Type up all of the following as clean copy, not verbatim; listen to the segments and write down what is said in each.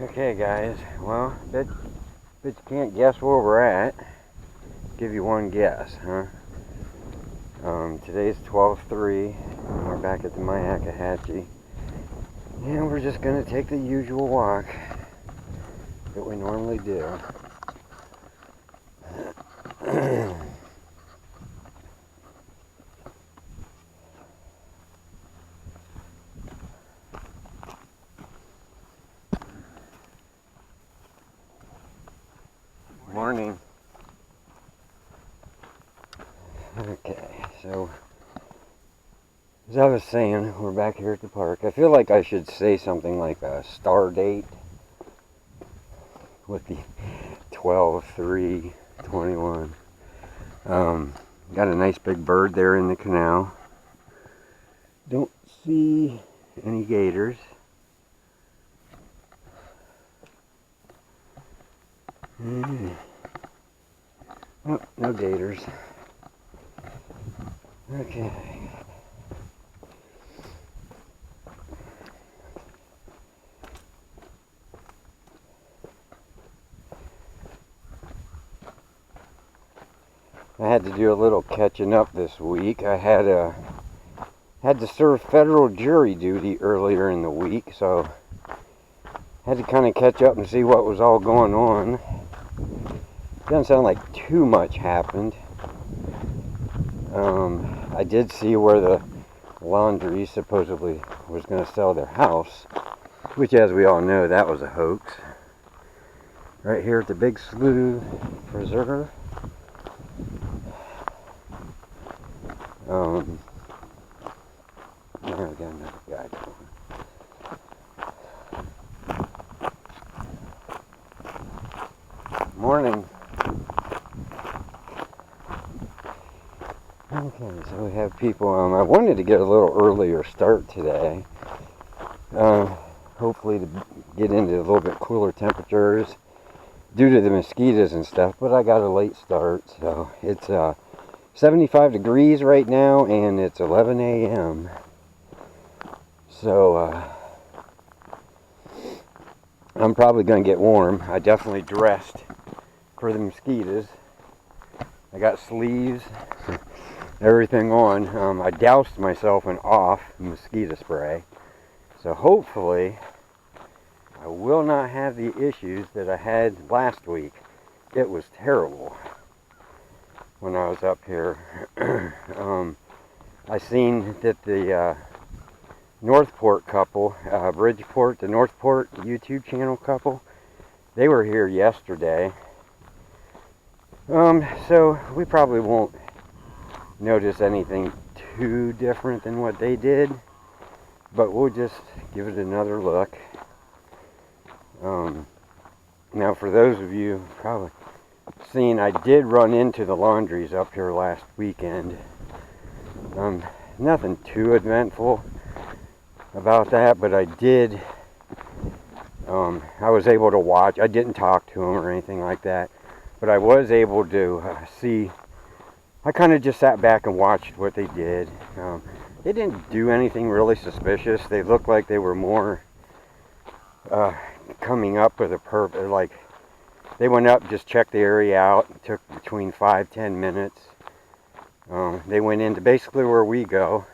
Okay, guys. Well, bet you can't guess where we're at. Give you one guess, huh? Today's 12/3, and we're back at the Myakkahatchee, and we're just gonna take the usual walk that we normally do. Morning. Okay, so as I was saying, we're back here at the park. I feel like I should say something like a star date with the 12/3/21. Got a nice big bird there in the canal. Don't see any gators. Oh, no gators. Okay. I had to do a little catching up this week. I had to serve federal jury duty earlier in the week, so had to kind of catch up and see what was all going on. Doesn't sound like too much happened. I did see where the laundry supposedly was going to sell their house, which, as we all know, that was a hoax. Right here at the Big Slough Preserve. There we got another guy going. Morning. Okay, so we have people. I wanted to get a little earlier start today. Hopefully to get into a little bit cooler temperatures due to the mosquitoes and stuff, but I got a late start, so it's 75 degrees right now, and it's 11 a.m. So I'm probably going to get warm. I definitely dressed for the mosquitoes. I got sleeves, everything on. I doused myself in off mosquito spray. So hopefully I will not have the issues that I had last week. It was terrible when I was up here. I seen that the Northport couple, Bridgeport, the Northport YouTube channel couple, they were here yesterday. So we probably won't notice anything too different than what they did, but we'll just give it another look. Now, for those of you probably seen, I did run into the laundries up here last weekend. Nothing too eventful about that, but I did. I was able to watch. I didn't talk to them or anything like that, but I was able to see. I kind of just sat back and watched what they did. They didn't do anything really suspicious. They looked like they were more coming up with a purpose. Like, they went up, just checked the area out. It took between 5-10 minutes. They went into basically where we go.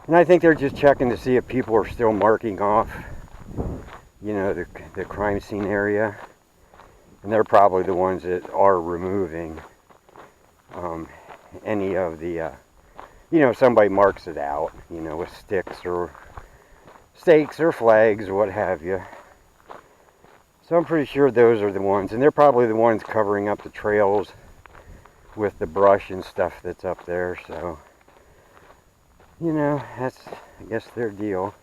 And I think they're just checking to see if people are still marking off, you know, the crime scene area. And they're probably the ones that are removing any of the, you know, somebody marks it out, you know, with sticks or stakes or flags or what have you. So I'm pretty sure those are the ones, and they're probably the ones covering up the trails with the brush and stuff that's up there. So, you know, that's, I guess, their deal.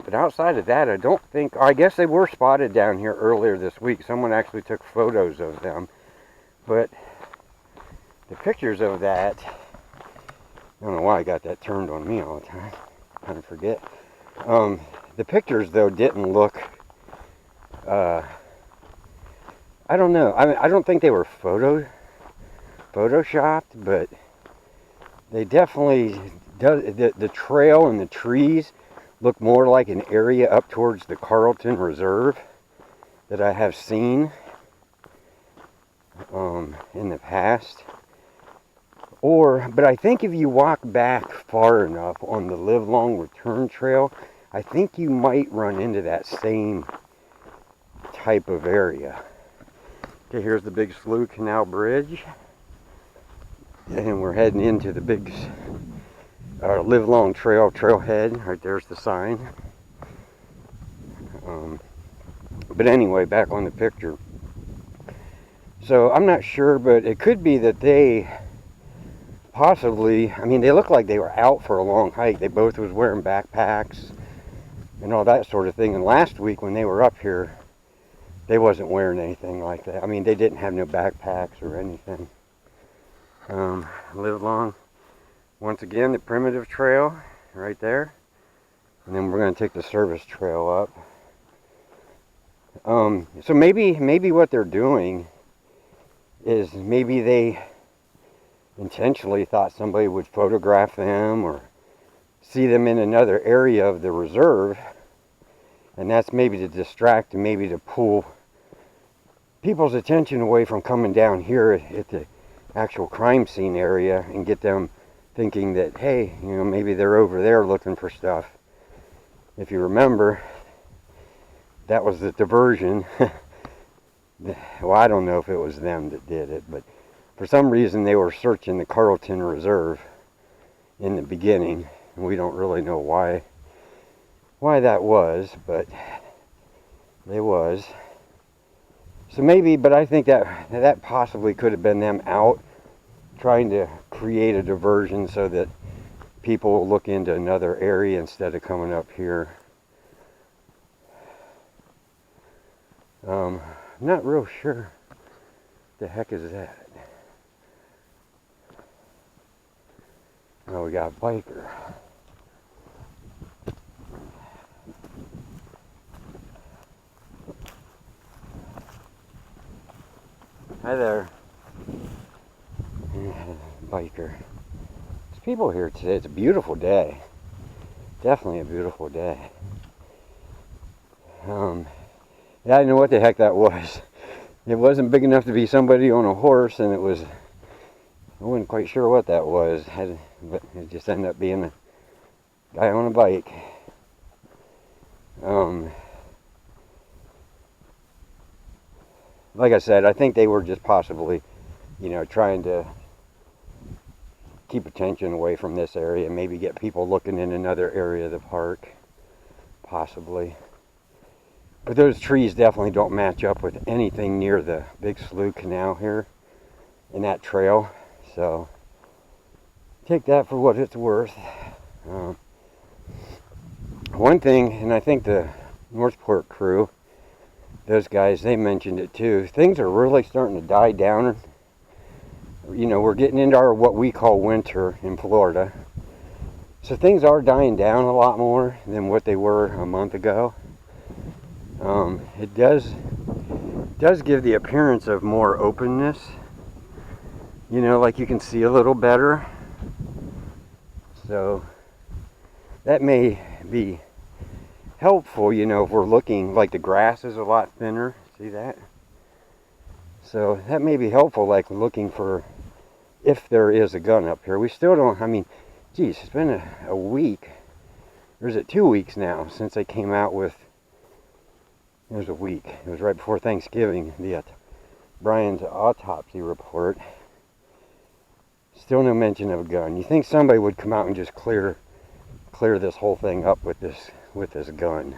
But outside of that, I don't think, I guess they were spotted down here earlier this week. Someone actually took photos of them. But the pictures of that, I don't know why I got that turned on me all the time. I kind of forget. The pictures, though, didn't look, I don't know. I don't think they were photoshopped, but they definitely, the trail and the trees look more like an area up towards the Carlton Reserve that I have seen in the past. But I think if you walk back far enough on the Live Long Return Trail, I think you might run into that same type of area. Okay, here's the Big Slough Canal Bridge. And we're heading into the big Live Long Trail trailhead. Right there's the sign. But anyway, back on the picture. So I'm not sure, but it could be that they possibly, I mean, they look like they were out for a long hike. They both was wearing backpacks and all that sort of thing. And last week when they were up here, they wasn't wearing anything like that. I mean, they didn't have no backpacks or anything. Live Long. Once again, the primitive trail right there. And then we're going to take the service trail up. So maybe what they're doing is maybe they intentionally thought somebody would photograph them or see them in another area of the reserve, and that's maybe to distract and maybe to pull people's attention away from coming down here at the actual crime scene area and get them thinking that, hey, you know, maybe they're over there looking for stuff. If you remember, that was the diversion. Well, I don't know if it was them that did it, but for some reason they were searching the Carlton Reserve in the beginning. And we don't really know why that was, but they was. So maybe, but I think that possibly could have been them out trying to create a diversion so that people will look into another area instead of coming up here. I'm not real sure. What the heck is that? Oh, we got a biker. Hi there. Biker. There's people here today. It's a beautiful day. Definitely a beautiful day. Yeah, I know what the heck that was. It wasn't big enough to be somebody on a horse, and I wasn't quite sure what that was. But it just ended up being a guy on a bike. Like I said, I think they were just possibly, you know, trying to keep attention away from this area, maybe get people looking in another area of the park, possibly. But those trees definitely don't match up with anything near the Big Slough Canal here in that trail. So take that for what it's worth. One thing, and I think the Northport crew, those guys, they mentioned it too, things are really starting to die down. You know, we're getting into our what we call winter in Florida. So things are dying down a lot more than what they were a month ago. It does give the appearance of more openness. You know, like you can see a little better. So that may be helpful, you know, if we're looking, like the grass is a lot thinner. See that? So that may be helpful, like looking for if there is a gun up here. We still don't, I mean, geez, it's been a week. Or is it 2 weeks now since they came out with, it was a week. It was right before Thanksgiving, Brian's autopsy report. Still no mention of a gun. You think somebody would come out and just clear this whole thing up with this gun.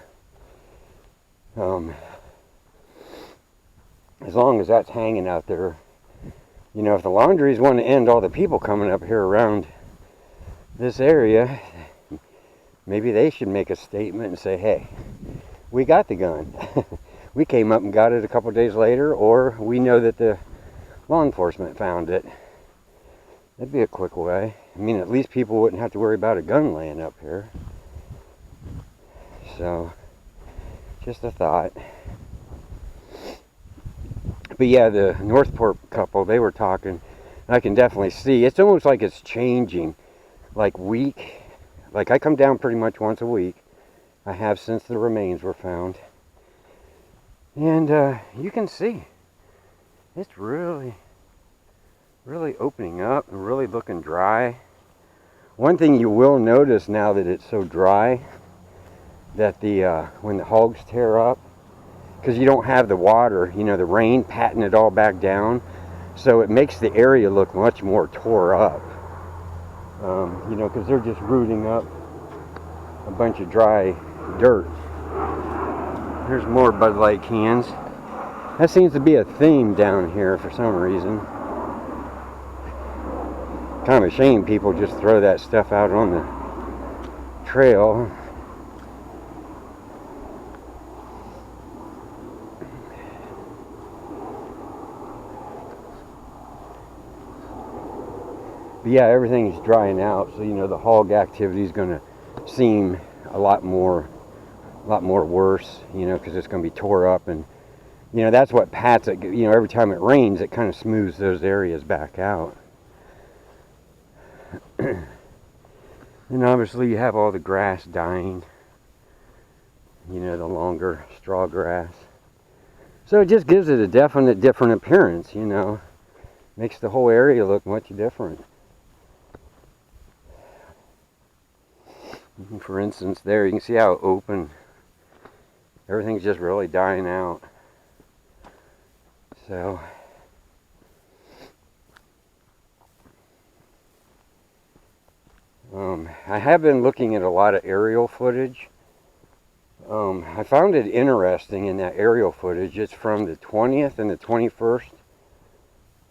As long as that's hanging out there. You know, if the laundries want to end all the people coming up here around this area, maybe they should make a statement and say, hey, we got the gun. We came up and got it a couple days later, or we know that the law enforcement found it. That'd be a quick way. I mean, at least people wouldn't have to worry about a gun laying up here. So, just a thought. But yeah, the Northport couple, they were talking. I can definitely see. It's almost like it's changing. Like I come down pretty much once a week. I have since the remains were found. And you can see it's really opening up and really looking dry. One thing you will notice now that it's so dry, that when the hogs tear up, because you don't have the water, the rain patting it all back down, so it makes the area look much more tore up. Because they're just rooting up a bunch of dry dirt. There's more Bud Light cans. That seems to be a theme down here for some reason. Kind of a shame people just throw that stuff out on the trail. But yeah, everything's drying out, so the hog activity is going to seem a lot more worse, because it's going to be tore up, and that's what pats it. Every time it rains, it kind of smooths those areas back out. And obviously, you have all the grass dying. The longer straw grass. So it just gives it a definite different appearance. Makes the whole area look much different. For instance, there you can see how open everything's just really dying out. So I have been looking at a lot of aerial footage. I found it interesting in that aerial footage. It's from the 20th and the 21st.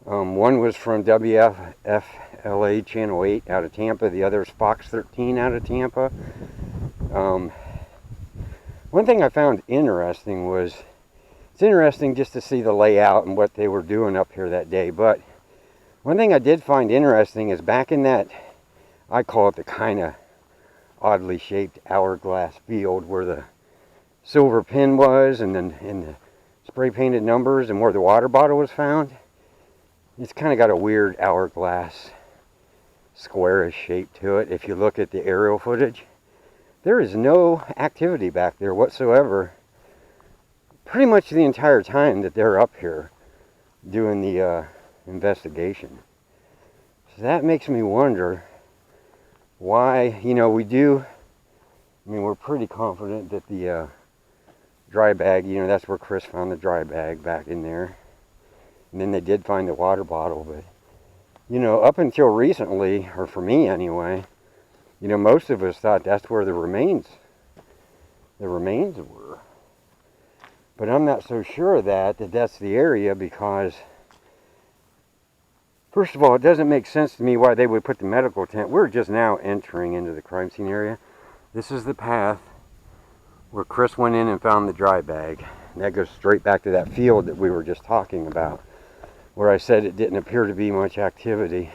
One was from WFLA Channel 8 out of Tampa. The other is Fox 13 out of Tampa. One thing I found interesting was, it's interesting just to see the layout and what they were doing up here that day. But one thing I did find interesting is back in that, I call it the kind of oddly shaped hourglass field where the silver pin was, and then in the spray painted numbers and where the water bottle was found. It's kind of got a weird hourglass squarish shape to it. If you look at the aerial footage, there is no activity back there whatsoever pretty much the entire time that they're up here doing the investigation. So that makes me wonder why, we're pretty confident that the dry bag, that's where Chris found the dry bag back in there. And then they did find the water bottle, but, up until recently, or for me anyway, most of us thought that's where the remains were. But I'm not so sure that that's the area, because, first of all, it doesn't make sense to me why they would put the medical tent. We're just now entering into the crime scene area. This is the path where Chris went in and found the dry bag. And that goes straight back to that field that we were just talking about, where I said it didn't appear to be much activity.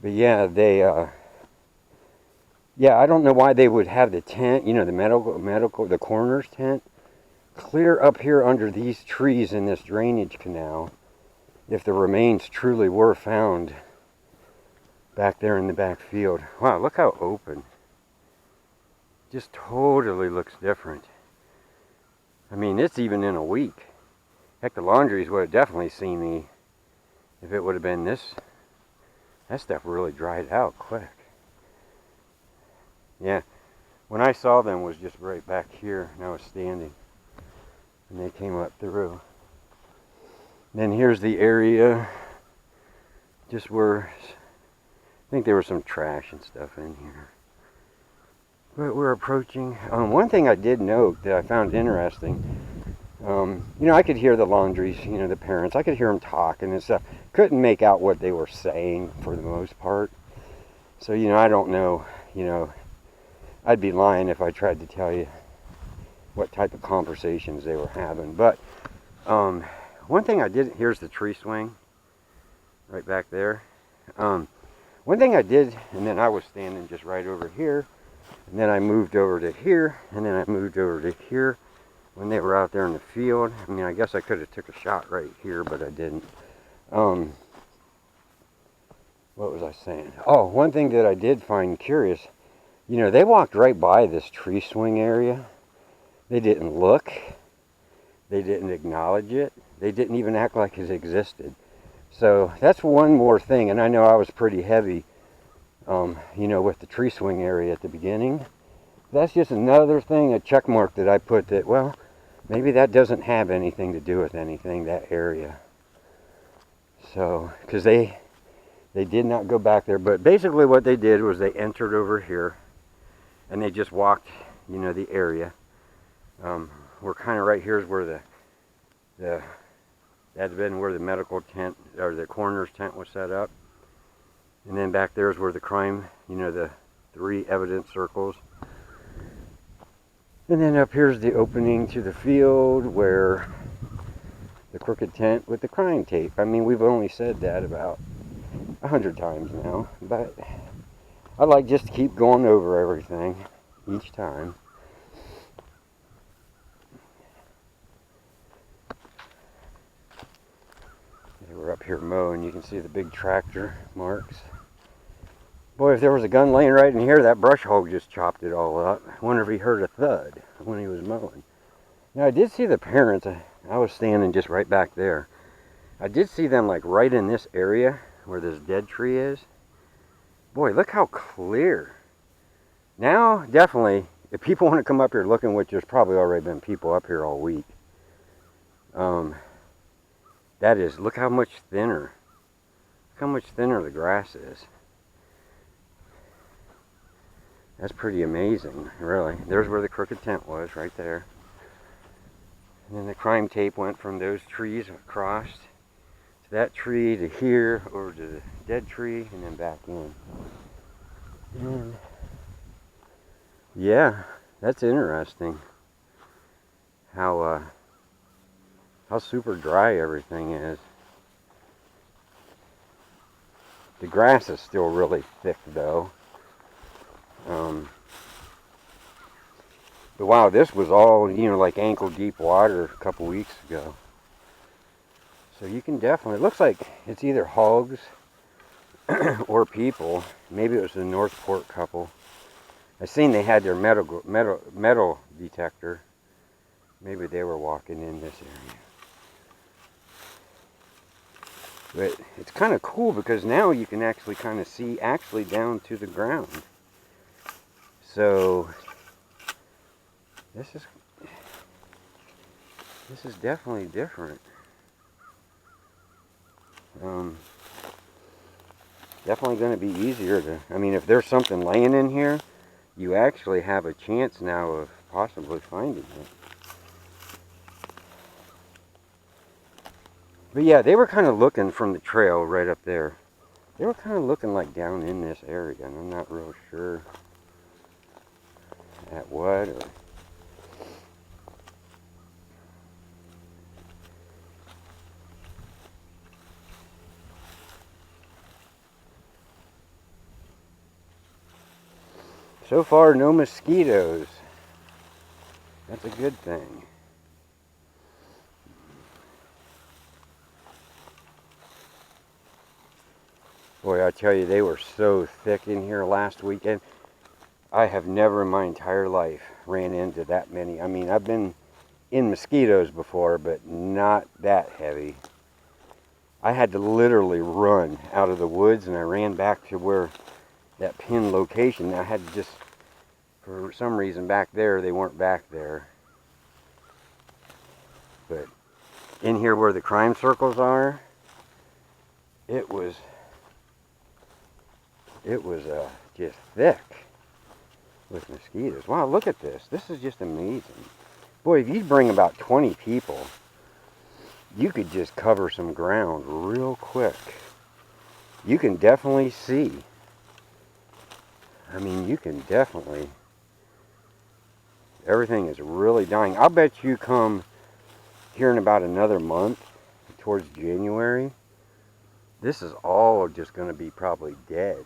But yeah, I don't know why they would have the tent, the coroner's tent, clear up here under these trees in this drainage canal, if the remains truly were found back there in the back field. Wow, look how open. Just totally looks different. I mean, it's even in a week. Heck, the laundries would have definitely seen me if it would have been this. That stuff really dried out quick. Yeah, when I saw them was just right back here, and I was standing, and they came up through. Then here's the area, just where, I think there was some trash and stuff in here. But we're approaching. One thing I did note that I found interesting, I could hear the laundries, the parents, I could hear them talking and stuff. Couldn't make out what they were saying for the most part. So, I don't know, I'd be lying if I tried to tell you what type of conversations they were having. But one thing I did, here's the tree swing right back there. One thing I did, and then I was standing just right over here, and then I moved over to here, and then I moved over to here when they were out there in the field. I mean, I guess I could have took a shot right here, but I didn't. One what was I saying? Oh, one thing that I did find curious, they walked right by this tree swing area. They didn't look. They didn't acknowledge it. They didn't even act like it existed. So that's one more thing, and I know I was pretty heavy, with the tree swing area at the beginning. That's just another thing, a check mark that I put that, well, maybe that doesn't have anything to do with anything, that area. So, because they did not go back there, but basically what they did was they entered over here, and they just walked, the area. We're kind of right here is where that's been where the medical tent, or the coroner's tent was set up. And then back there is where the crime, the 3 evidence circles. And then up here's the opening to the field where the crooked tent with the crime tape. I mean, we've only said that about 100 times now, but I like just to keep going over everything each time. We're up here mowing. You can see the big tractor marks. Boy, if there was a gun laying right in here, that brush hog just chopped it all up. I wonder if he heard a thud when he was mowing. Now, I did see the parents. I was standing just right back there. I did see them like right in this area where this dead tree is. Boy, look how clear. Now, definitely, if people want to come up here looking, which there's probably already been people up here all week, that is, look how much thinner. Look how much thinner the grass is. That's pretty amazing, really. There's where the crooked tent was, right there. And then the crime tape went from those trees across to that tree to here, over to the dead tree, and then back in. And yeah, that's interesting. How super dry everything is. The grass is still really thick though. But wow, this was all, like ankle deep water a couple weeks ago. So you can definitely, it looks like it's either hogs or people. Maybe it was the Northport couple. I seen they had their metal detector. Maybe they were walking in this area. But it's kind of cool because now you can actually kind of see actually down to the ground. So this is definitely different. Definitely going to be easier to, if there's something laying in here, you actually have a chance now of possibly finding it. But yeah, they were kind of looking from the trail right up there. They were kind of looking like down in this area, and I'm not real sure at what. So far, no mosquitoes. That's a good thing. Boy, I tell you, they were so thick in here last weekend. I have never in my entire life ran into that many. I've been in mosquitoes before, but not that heavy. I had to literally run out of the woods, and I ran back to where that pin location. I had to just, for some reason back there, they weren't back there. But in here where the crime circles are, it was just thick with mosquitoes. Wow, look at this. This is just amazing. Boy, if you bring about 20 people, you could just cover some ground real quick. You can definitely see. You can definitely. Everything is really dying. I'll bet you come here in about another month, towards January, this is all just going to be probably dead.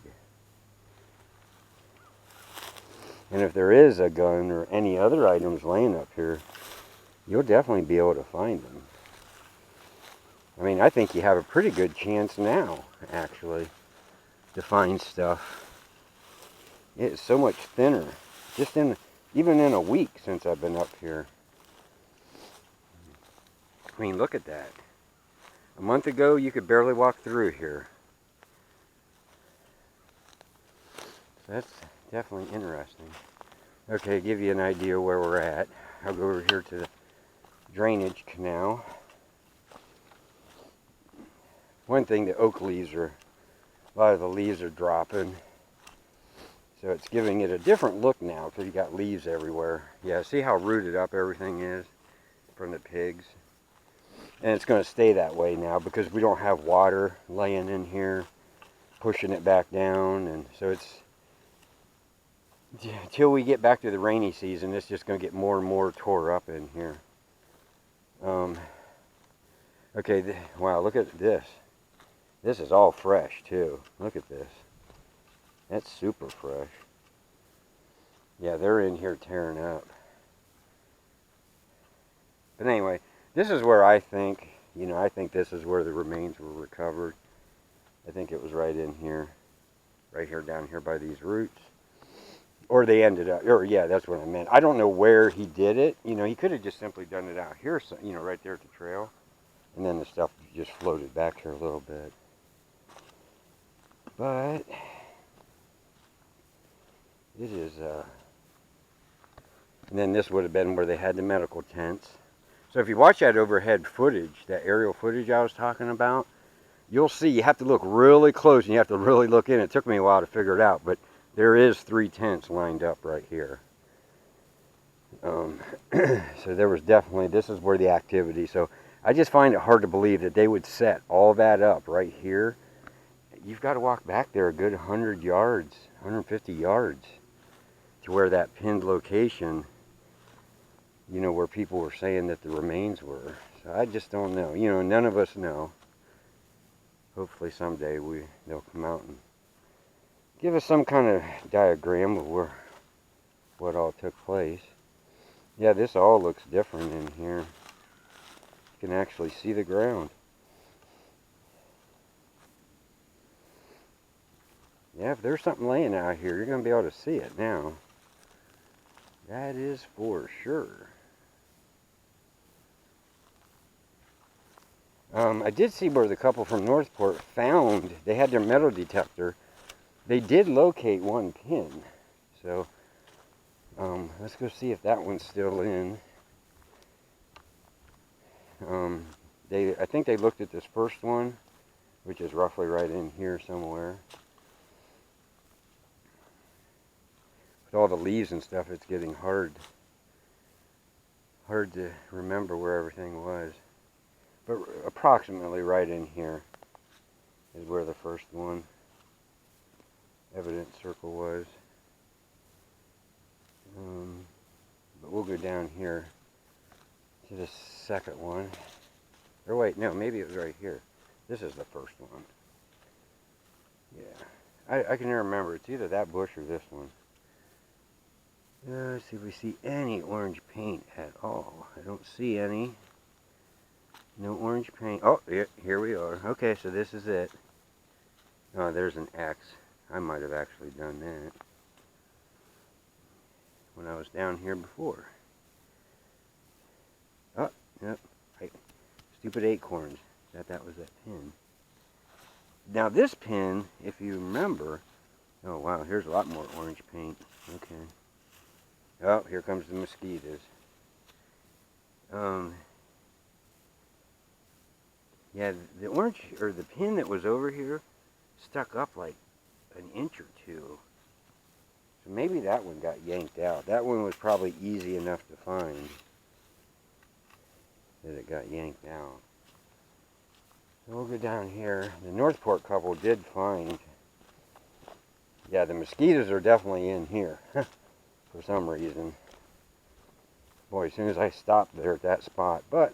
And if there is a gun or any other items laying up here, you'll definitely be able to find them. I think you have a pretty good chance now, actually. to find stuff. It's so much thinner. Just even in a week since I've been up here. I mean, look at that. A month ago, you could barely walk through here. That's definitely interesting. Okay, give you an idea where we're at. I'll go over here to the drainage canal. One thing, the oak leaves a lot of the leaves are dropping. So it's giving it a different look now because you got leaves everywhere. Yeah, see how rooted up everything is from the pigs? And it's going to stay that way now because we don't have water laying in here, pushing it back down. And so it's, until we get back to the rainy season, it's just going to get more and more tore up in here. Okay, wow, look at this. This is all fresh too. Look at this. That's super fresh. Yeah, they're in here tearing up. But anyway, this is where I think, I think this is where the remains were recovered. I think it was right in here. Right here, down here by these roots. Or they ended up, or yeah, that's what I meant. I don't know where he did it. He could have just simply done it out here, right there at the trail. And then the stuff just floated back here a little bit. But it is, and then this would have been where they had the medical tents. So if you watch that overhead footage, that aerial footage I was talking about, you'll see you have to look really close and you have to really look in. It took me a while to figure it out, but there is 3 tents lined up right here. So there was definitely, this is where the activity, so I just find it hard to believe that they would set all that up right here. You've got to walk back there a good 100 yards, 150 yards to where that pinned location, where people were saying that the remains were. So I just don't know. None of us know. Hopefully someday they'll come out and give us some kind of diagram of what all took place. Yeah, this all looks different in here. You can actually see the ground. Yeah, if there's something laying out here, you're going to be able to see it now. That is for sure. I did see where the couple from Northport found, they had their metal detector. They did locate one pin. So, let's go see if that one's still in. I think they looked at this first one, which is roughly right in here somewhere. With all the leaves and stuff, it's getting hard to remember where everything was. But approximately right in here is where the first one, evidence circle, was. But we'll go down here to the second one. Or wait, no, maybe it was right here. This is the first one. Yeah, I can remember. It's either that bush or this one. Let's see if we see any orange paint at all. I don't see any. No orange paint. Oh, yeah, here we are. Okay, so this is it. Oh, there's an X. I might have actually done that when I was down here before. Oh, yep. Stupid acorns. That was that pin. Now this pin, if you remember, oh wow, here's a lot more orange paint. Okay. Oh, here comes the mosquitoes. Yeah, the orange, or the pin that was over here, stuck up like an inch or two. So maybe that one got yanked out. That one was probably easy enough to find that it got yanked out. So we'll go down here. The Northport couple did find, yeah, the mosquitoes are definitely in here for some reason. Boy, as soon as I stopped there at that spot, but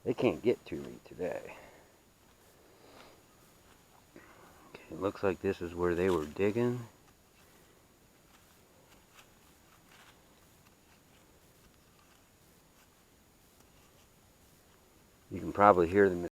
they can't get to me today. Okay, it looks like this is where they were digging. You can probably hear the